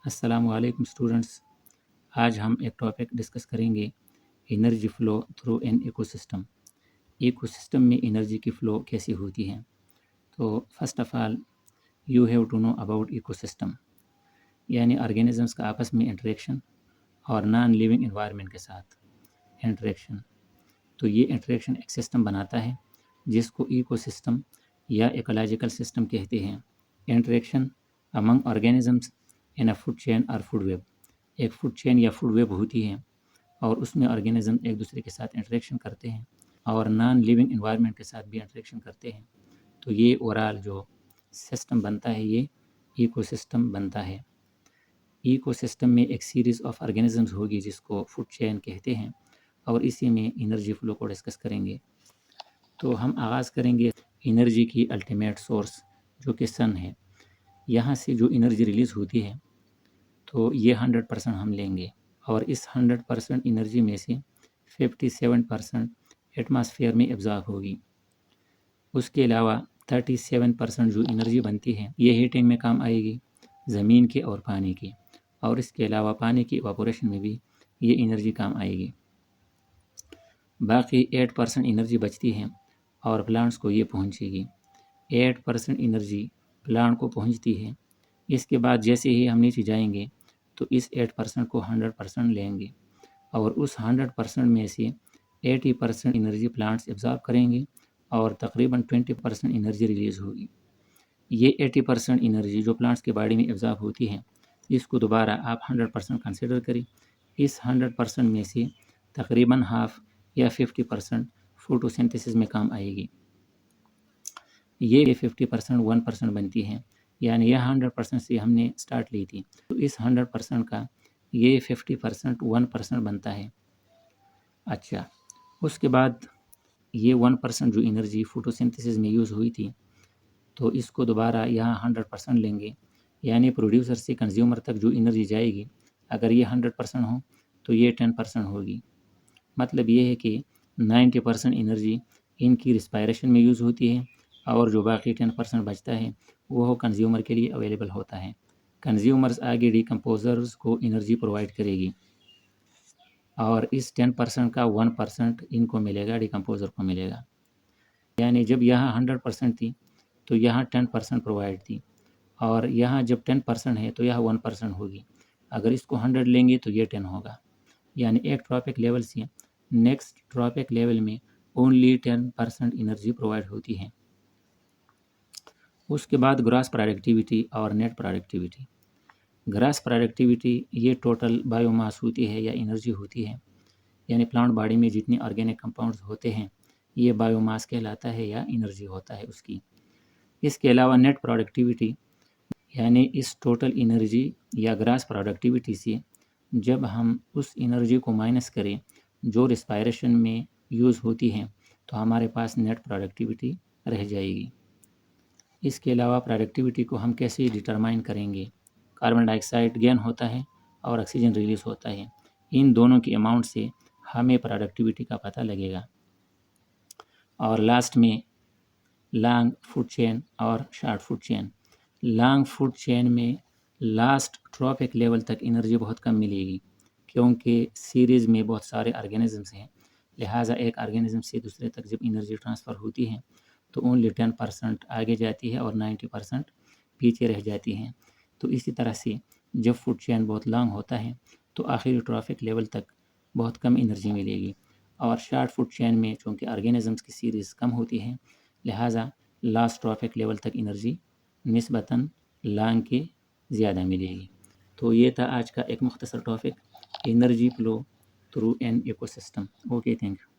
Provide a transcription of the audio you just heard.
السلام علیکم اسٹوڈنٹس، آج ہم ایک ٹاپک ڈسکس کریں گے energy flow through an ecosystem. Ecosystem میں انرجی کی فلو کیسی ہوتی ہے؟ تو first of all you have to know about ecosystem, یعنی آرگینزمس کا آپس میں انٹریکشن اور نان لیونگ انوائرمنٹ کے ساتھ انٹریکشن۔ تو یہ انٹریکشن ایک سسٹم بناتا ہے جس کو ایکو سسٹم یا ایکولوجیکل سسٹم کہتے ہیں۔ Interaction among organisms in a food chain اور فوڈ ویب، ایک فوڈ چین یا فوڈ ویب ہوتی ہے اور اس میں آرگینزم ایک دوسرے کے ساتھ انٹریکشن کرتے ہیں اور نان لیونگ انوائرمنٹ کے ساتھ بھی انٹریکشن کرتے ہیں۔ تو یہ اوورال جو سسٹم بنتا ہے یہ ایکو سسٹم بنتا ہے۔ ایکو سسٹم میں ایک سیریز آف آرگینزمز ہوگی جس کو فوڈ چین کہتے ہیں، اور اسی میں انرجی فلو کو ڈسکس کریں گے۔ تو ہم آغاز کریں گے انرجی کی الٹیمیٹ سورس جو کہ سن ہے۔ یہاں سے جو انرجی ریلیز ہوتی ہے تو یہ 100% ہم لیں گے، اور اس 100% انرجی میں سے 57% ایٹماسفیئر میں ایبزارب ہوگی۔ اس کے علاوہ 37% جو انرجی بنتی ہے یہ ہیٹنگ میں کام آئے گی، زمین کی اور پانی کی، اور اس کے علاوہ پانی کی ایواپوریشن میں بھی یہ انرجی کام آئے گی۔ باقی 8% انرجی بچتی ہے اور پلانٹس کو یہ پہنچے گی۔ 8% انرجی پلانٹ کو پہنچتی ہے۔ اس کے بعد جیسے ہی ہم نیچے جائیں گے تو اس 8% کو 100% لیں گے، اور اس 100% میں سے 80% انرجی پلانٹس ایبزارب کریں گے اور تقریباً 20% انرجی ریلیز ہوگی۔ یہ 80% انرجی جو پلانٹس کے باڈی میں ایبزارب ہوتی ہے اس کو دوبارہ آپ 100% کنسیڈر کریں۔ اس 100% میں سے تقریباً ہاف یا 50% فوٹوسنتھسس میں کام آئے گی۔ یہ 50% 1% بنتی ہے، یعنی یہ 100% سے ہم نے سٹارٹ لی تھی، تو اس 100% کا یہ 50% 1% بنتا ہے۔ اچھا، اس کے بعد یہ 1% جو انرجی فوٹوسنتھسس میں یوز ہوئی تھی تو اس کو دوبارہ یہاں 100% لیں گے، یعنی پروڈیوسر سے کنزیومر تک جو انرجی جائے گی اگر یہ 100% ہو تو یہ 10% ہوگی۔ مطلب یہ ہے کہ 90% انرجی ان کی ریسپائریشن میں یوز ہوتی ہے، اور جو باقی 10% بچتا ہے وہ کنزیومر کے لیے اویلیبل ہوتا ہے۔ کنزیومرز آگے ڈیکمپوزرز کو انرجی پرووائڈ کرے گی، اور اس 10% کا 1% ان کو ملے گا، ڈیکمپوزر کو ملے گا۔ یعنی جب یہاں 100% تھی تو یہاں 10% پرووائڈ تھی، اور یہاں جب 10% ہے تو یہاں 1% ہوگی۔ اگر اس کو 100 لیں گے تو یہ 10 ہوگا، یعنی ایک ٹراپک لیول سے نیکسٹ ٹراپک لیول میں اونلی 10% انرجی پرووائڈ ہوتی ہے۔ اس کے بعد گراس پروڈکٹیوٹی اور نیٹ پروڈکٹیوٹی۔ گراس پروڈکٹیوٹی یہ ٹوٹل بایو ماس ہوتی ہے یا انرجی ہوتی ہے، یعنی پلانٹ باڈی میں جتنے آرگینک کمپاؤنڈز ہوتے ہیں یہ بایو ماس کہلاتا ہے یا انرجی ہوتا ہے اس کی۔ اس کے علاوہ نیٹ پروڈکٹیوٹی یعنی اس ٹوٹل انرجی یا گراس پروڈکٹیوٹی سے جب ہم اس انرجی کو مائنس کریں جو ریسپائریشن میں یوز ہوتی ہے تو ہمارے پاس نیٹ پروڈکٹیوٹی رہ جائے گی۔ اس کے علاوہ پروڈکٹیوٹی کو ہم کیسے ڈٹرمائن کریں گے؟ کاربن ڈائی آکسائڈ گین ہوتا ہے اور آکسیجن ریلیز ہوتا ہے، ان دونوں کی اماؤنٹ سے ہمیں پروڈکٹیوٹی کا پتہ لگے گا۔ اور لاسٹ میں لانگ فوڈ چین اور short food chain. Long food chain میں لاسٹ ٹراپک لیول تک انرجی بہت کم ملے گی، کیونکہ سیریز میں بہت سارے آرگینزمس ہیں، لہٰذا ایک آرگینزم سے دوسرے تک جب انرجی ٹرانسفر ہوتی ہے تو اونلی 10% آگے جاتی ہے اور 90% پیچھے رہ جاتی ہیں۔ تو اسی طرح سے جب فوڈ چین بہت لانگ ہوتا ہے تو آخری ٹرافک لیول تک بہت کم انرجی ملے گی، اور شارٹ فوڈ چین میں چونکہ آرگینزمس کی سیریز کم ہوتی ہے لہٰذا لاسٹ ٹرافک لیول تک انرجی نسبتاً لانگ کے زیادہ ملے گی۔ تو یہ تھا آج کا ایک مختصر topic, energy flow through an ecosystem. Okay, thank you.